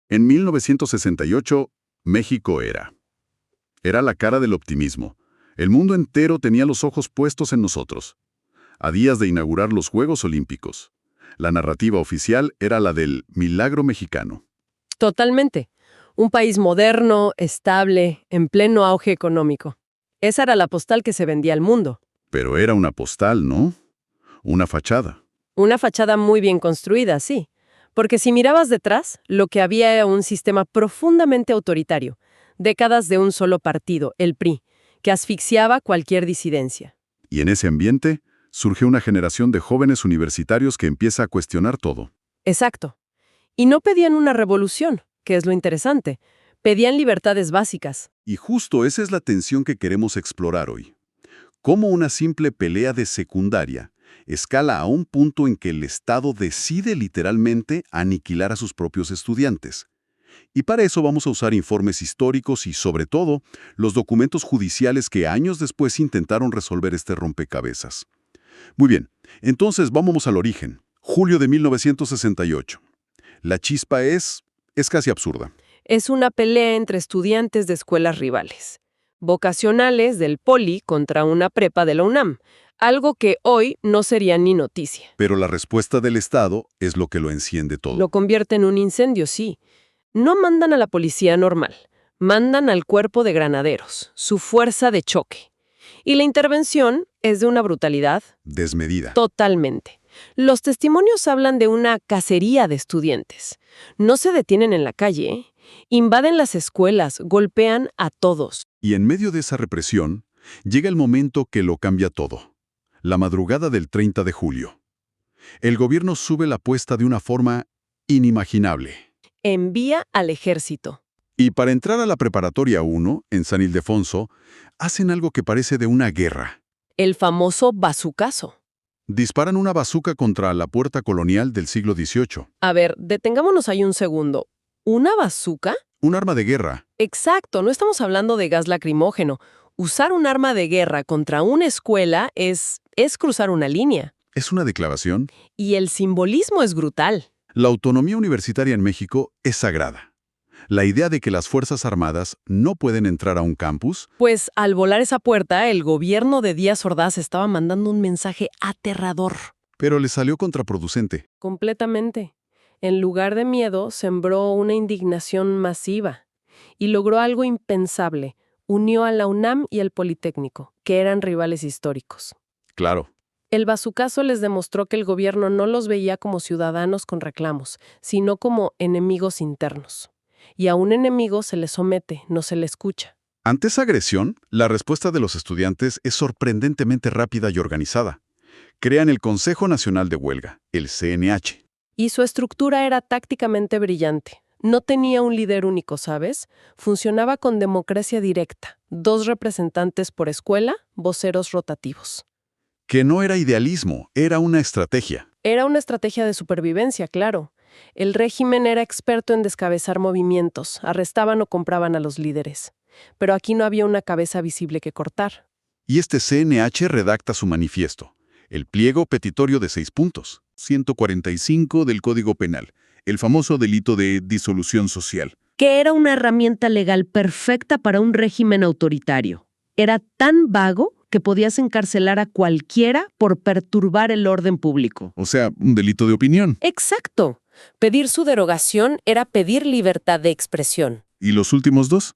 En 1968, México era la cara del optimismo. El mundo entero tenía los ojos puestos en nosotros. A días de inaugurar los Juegos Olímpicos, la narrativa oficial era la del milagro mexicano. Totalmente. Un país moderno, estable, en pleno auge económico. Esa era la postal que se vendía al mundo. Pero era una postal, ¿no? Una fachada. Una fachada muy bien construida, sí. Porque si mirabas detrás, lo que había era un sistema profundamente autoritario, décadas de un solo partido, el PRI, que asfixiaba cualquier disidencia. Y en ese ambiente surge una generación de jóvenes universitarios que empieza a cuestionar todo. Exacto. Y no pedían una revolución, que es lo interesante. Pedían libertades básicas. Y justo esa es la tensión que queremos explorar hoy. Cómo una simple pelea de secundaria escala a un punto en que el Estado decide literalmente aniquilar a sus propios estudiantes. Y para eso vamos a usar informes históricos y, sobre todo, los documentos judiciales que años después intentaron resolver este rompecabezas. Muy bien, entonces vamos al origen. Julio de 1968. La chispa es casi absurda. Es una pelea entre estudiantes de escuelas rivales, vocacionales del Poli contra una prepa de la UNAM, algo que hoy no sería ni noticia. Pero la respuesta del Estado es lo que lo enciende todo. Lo convierte en un incendio, sí. No mandan a la policía normal, mandan al cuerpo de granaderos, su fuerza de choque. Y la intervención es de una brutalidad Desmedida. totalmente. Los testimonios hablan de una cacería de estudiantes. No se detienen en la calle, ¿eh? Invaden las escuelas, golpean a todos. Y en medio de esa represión, llega el momento que lo cambia todo. La madrugada del 30 de julio. El gobierno sube la apuesta de una forma inimaginable. Envía al ejército. Y para entrar a la Preparatoria 1, en San Ildefonso, hacen algo que parece de una guerra. El famoso bazucazo. Disparan una bazuca contra la puerta colonial del siglo XVIII. A ver, detengámonos ahí un segundo. ¿Una bazuca? Un arma de guerra. Exacto, no estamos hablando de gas lacrimógeno. Usar un arma de guerra contra una escuela es cruzar una línea. Es una declaración. Y el simbolismo es brutal. La autonomía universitaria en México es sagrada. La idea de que las Fuerzas Armadas no pueden entrar a un campus. Pues al volar esa puerta, el gobierno de Díaz Ordaz estaba mandando un mensaje aterrador. Pero le salió contraproducente. Completamente. En lugar de miedo, sembró una indignación masiva. Y logró algo impensable. Unió a la UNAM y al Politécnico, que eran rivales históricos. Claro. El bazucazo les demostró que el gobierno no los veía como ciudadanos con reclamos, sino como enemigos internos. Y a un enemigo se le somete, no se le escucha. Ante esa agresión, la respuesta de los estudiantes es sorprendentemente rápida y organizada. Crean el Consejo Nacional de Huelga, el CNH. Y su estructura era tácticamente brillante. No tenía un líder único, ¿sabes? Funcionaba con democracia directa. 2 representantes por escuela, voceros rotativos. Que no era idealismo, era una estrategia. Era una estrategia de supervivencia, claro. El régimen era experto en descabezar movimientos, arrestaban o compraban a los líderes. Pero aquí no había una cabeza visible que cortar. Y este CNH redacta su manifiesto, el pliego petitorio de 6 puntos. 145 del Código Penal, el famoso delito de disolución social. Que era una herramienta legal perfecta para un régimen autoritario. Era tan vago que podías encarcelar a cualquiera por perturbar el orden público. O sea, un delito de opinión. Exacto. Pedir su derogación era pedir libertad de expresión. ¿Y los últimos 2?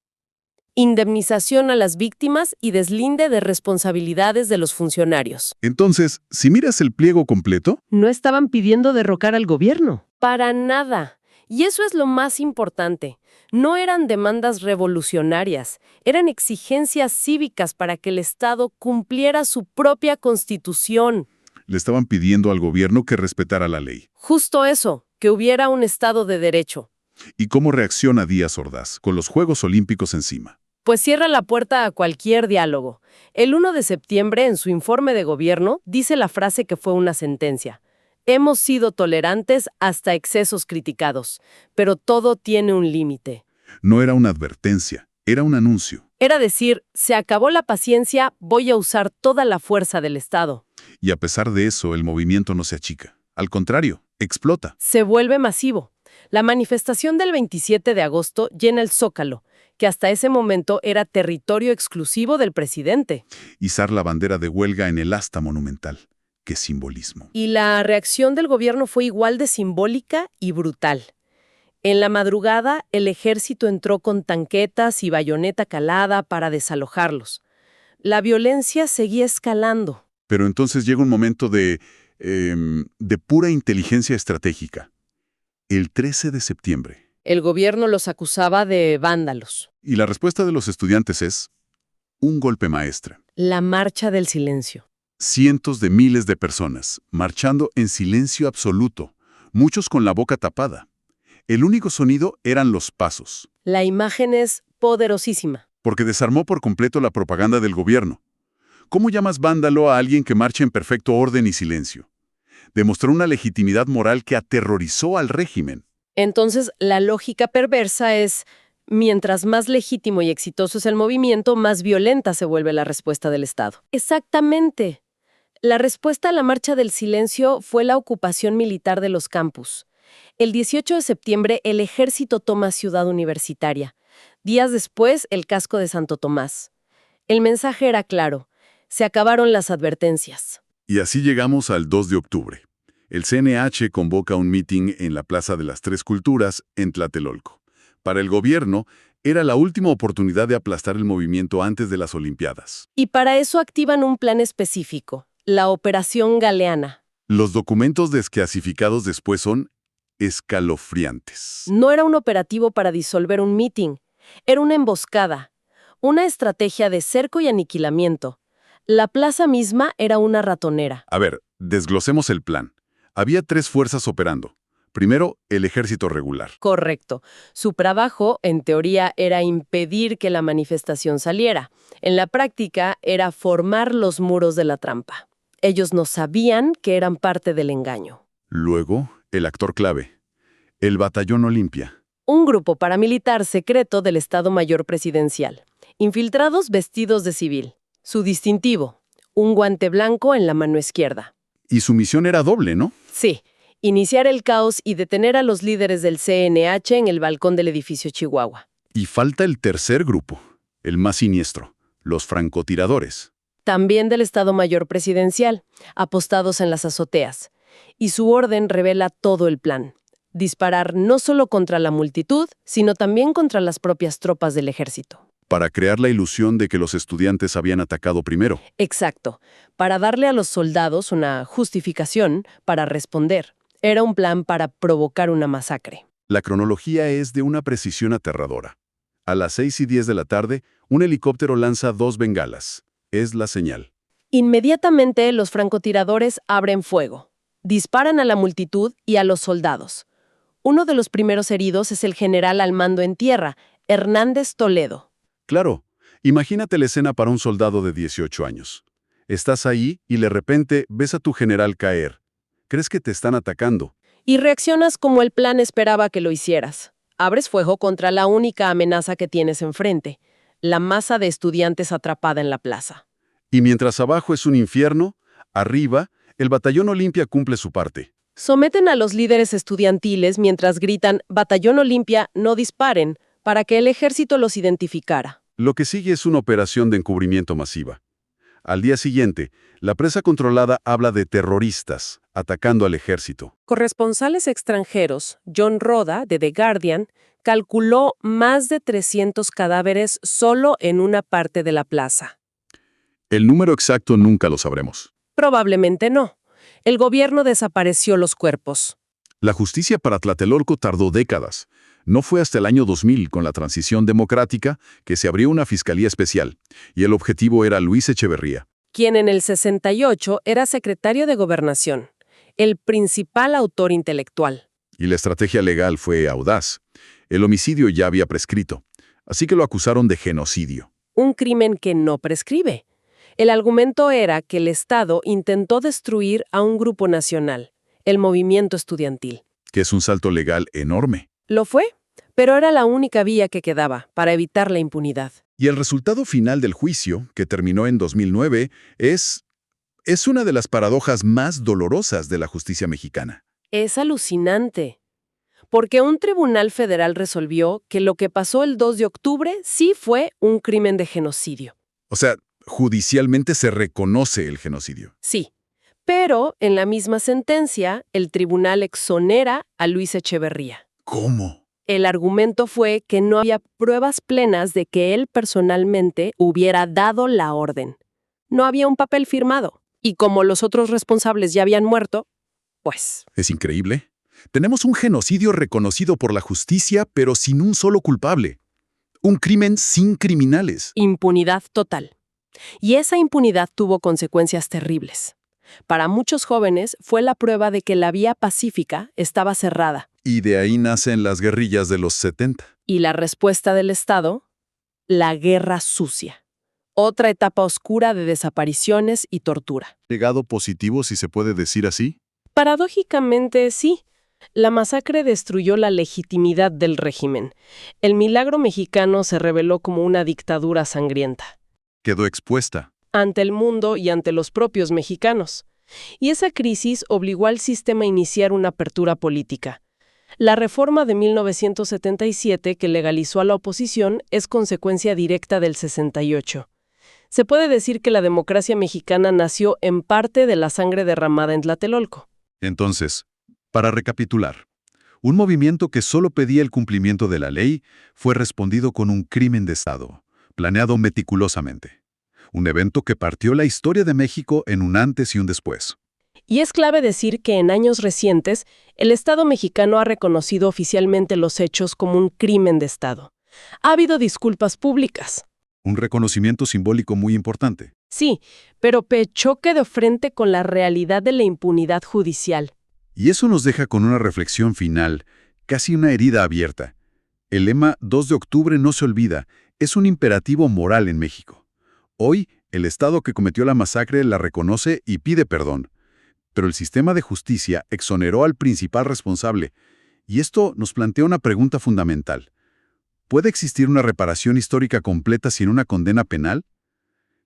Indemnización a las víctimas y deslinde de responsabilidades de los funcionarios. Entonces, si miras el pliego completo, No estaban pidiendo derrocar al gobierno. Para nada. Y eso es lo más importante. No eran demandas revolucionarias, eran exigencias cívicas para que el Estado cumpliera su propia constitución. le estaban pidiendo al gobierno que respetara la ley. Justo eso, que hubiera un Estado de derecho. ¿Y cómo reacciona Díaz Ordaz con los Juegos Olímpicos encima? Pues cierra la puerta a cualquier diálogo. El 1 de septiembre, en su informe de gobierno, dice la frase que fue una sentencia. Hemos sido tolerantes hasta excesos criticados, pero todo tiene un límite. No era una advertencia, era un anuncio. Era decir, se acabó la paciencia, voy a usar toda la fuerza del Estado. Y a pesar de eso, el movimiento no se achica. Al contrario, explota. Se vuelve masivo. La manifestación del 27 de agosto llena el Zócalo, que hasta ese momento era territorio exclusivo del presidente. Izar la bandera de huelga en el asta monumental. ¡Qué simbolismo! Y la reacción del gobierno fue igual de simbólica y brutal. En la madrugada, el ejército entró con tanquetas y bayoneta calada para desalojarlos. La violencia seguía escalando. Pero entonces llega un momento de pura inteligencia estratégica. El 13 de septiembre. El gobierno los acusaba de vándalos. Y la respuesta de los estudiantes es un golpe maestre. La marcha del silencio. Cientos de miles de personas, marchando en silencio absoluto, muchos con la boca tapada. El único sonido eran los pasos, La imagen es poderosísima. porque desarmó por completo la propaganda del gobierno. ¿Cómo llamas vándalo a alguien que marcha en perfecto orden y silencio? Demostró una legitimidad moral que aterrorizó al régimen. Entonces, la lógica perversa es, mientras más legítimo y exitoso es el movimiento, más violenta se vuelve la respuesta del Estado. Exactamente. La respuesta a la marcha del silencio fue la ocupación militar de los campus. El 18 de septiembre, el ejército toma Ciudad Universitaria. Días después, el casco de Santo Tomás. El mensaje era claro. Se acabaron las advertencias. Y así llegamos al 2 de octubre. El CNH convoca un mitin en la Plaza de las Tres Culturas, en Tlatelolco. Para el gobierno, era la última oportunidad de aplastar el movimiento antes de las Olimpiadas. Y para eso activan un plan específico, la Operación Galeana. Los documentos desclasificados después son escalofriantes. No era un operativo para disolver un mitin, era una emboscada, una estrategia de cerco y aniquilamiento. La plaza misma era una ratonera. A ver, desglosemos el plan. Había 3 fuerzas operando. Primero, el ejército regular. Correcto. Su trabajo, en teoría, era impedir que la manifestación saliera. En la práctica, era formar los muros de la trampa. Ellos no sabían que eran parte del engaño. Luego, el actor clave, el Batallón Olimpia. Un grupo paramilitar secreto del Estado Mayor Presidencial. Infiltrados vestidos de civil. Su distintivo, un guante blanco en la mano izquierda. Y su misión era doble, ¿no? Sí, iniciar el caos y detener a los líderes del CNH en el balcón del edificio Chihuahua. Y falta el tercer grupo, el más siniestro, los francotiradores. También del Estado Mayor Presidencial, apostados en las azoteas. Y su orden revela todo el plan. Disparar no solo contra la multitud, sino también contra las propias tropas del ejército. Para crear la ilusión de que los estudiantes habían atacado primero. Exacto, para darle a los soldados una justificación para responder. Era un plan para provocar una masacre. La cronología es de una precisión aterradora. A las 6:10 de la tarde, un helicóptero lanza 2 bengalas. Es la señal. Inmediatamente los francotiradores abren fuego. Disparan a la multitud y a los soldados. Uno de los primeros heridos es el general al mando en tierra, Hernández Toledo. Claro, imagínate la escena para un soldado de 18 años. Estás ahí y de repente ves a tu general caer. ¿Crees que te están atacando? Y reaccionas como el plan esperaba que lo hicieras. Abres fuego contra la única amenaza que tienes enfrente, la masa de estudiantes atrapada en la plaza. Y mientras abajo es un infierno, arriba, el Batallón Olimpia cumple su parte. Someten a los líderes estudiantiles mientras gritan «Batallón Olimpia, no disparen», para que el ejército los identificara. Lo que sigue es una operación de encubrimiento masiva. Al día siguiente, la prensa controlada habla de terroristas atacando al ejército. Corresponsales extranjeros, John Roda, de The Guardian, calculó más de 300 cadáveres solo en una parte de la plaza. El número exacto nunca lo sabremos. Probablemente no. El gobierno desapareció los cuerpos. La justicia para Tlatelolco tardó décadas. No fue hasta el año 2000, con la transición democrática, que se abrió una fiscalía especial, y el objetivo era Luis Echeverría, quien en el 68 era secretario de Gobernación, el principal autor intelectual. Y la estrategia legal fue audaz. El homicidio ya había prescrito, así que lo acusaron de genocidio. Un crimen que no prescribe. El argumento era que el Estado intentó destruir a un grupo nacional, el movimiento estudiantil. Que es un salto legal enorme. Lo fue, pero era la única vía que quedaba para evitar la impunidad. Y el resultado final del juicio, que terminó en 2009, es una de las paradojas más dolorosas de la justicia mexicana. Es alucinante. porque un tribunal federal resolvió que lo que pasó el 2 de octubre sí fue un crimen de genocidio. O sea, judicialmente se reconoce el genocidio. Sí, pero en la misma sentencia, el tribunal exonera a Luis Echeverría. ¿Cómo? El argumento fue que no había pruebas plenas de que él personalmente hubiera dado la orden. No había un papel firmado. Y como los otros responsables ya habían muerto, pues... Es increíble. Tenemos un genocidio reconocido por la justicia, pero sin un solo culpable. Un crimen sin criminales. impunidad total. Y esa impunidad tuvo consecuencias terribles. Para muchos jóvenes fue la prueba de que la vía pacífica estaba cerrada. Y de ahí nacen las guerrillas de los 70. Y la respuesta del Estado, la guerra sucia. Otra etapa oscura de desapariciones y tortura. ¿Legado positivo, si se puede decir así? Paradójicamente, sí. La masacre destruyó la legitimidad del régimen. El milagro mexicano se reveló como una dictadura sangrienta. Quedó expuesta. Ante el mundo y ante los propios mexicanos. Y esa crisis obligó al sistema a iniciar una apertura política. La reforma de 1977 que legalizó a la oposición es consecuencia directa del 68. Se puede decir que la democracia mexicana nació en parte de la sangre derramada en Tlatelolco. Entonces, para recapitular, un movimiento que solo pedía el cumplimiento de la ley fue respondido con un crimen de Estado, planeado meticulosamente. Un evento que partió la historia de México en un antes y un después. Y es clave decir que en años recientes, el Estado mexicano ha reconocido oficialmente los hechos como un crimen de Estado. Ha habido disculpas públicas. Un reconocimiento simbólico muy importante. Sí, pero choque de frente con la realidad de la impunidad judicial. Y eso nos deja con una reflexión final, casi una herida abierta. El lema 2 de octubre no se olvida, es un imperativo moral en México. Hoy, el Estado que cometió la masacre la reconoce y pide perdón. Pero el sistema de justicia exoneró al principal responsable. Y esto nos plantea una pregunta fundamental. ¿Puede existir una reparación histórica completa sin una condena penal?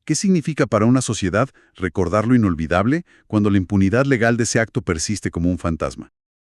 ¿Qué significa para una sociedad recordar lo inolvidable cuando la impunidad legal de ese acto persiste como un fantasma?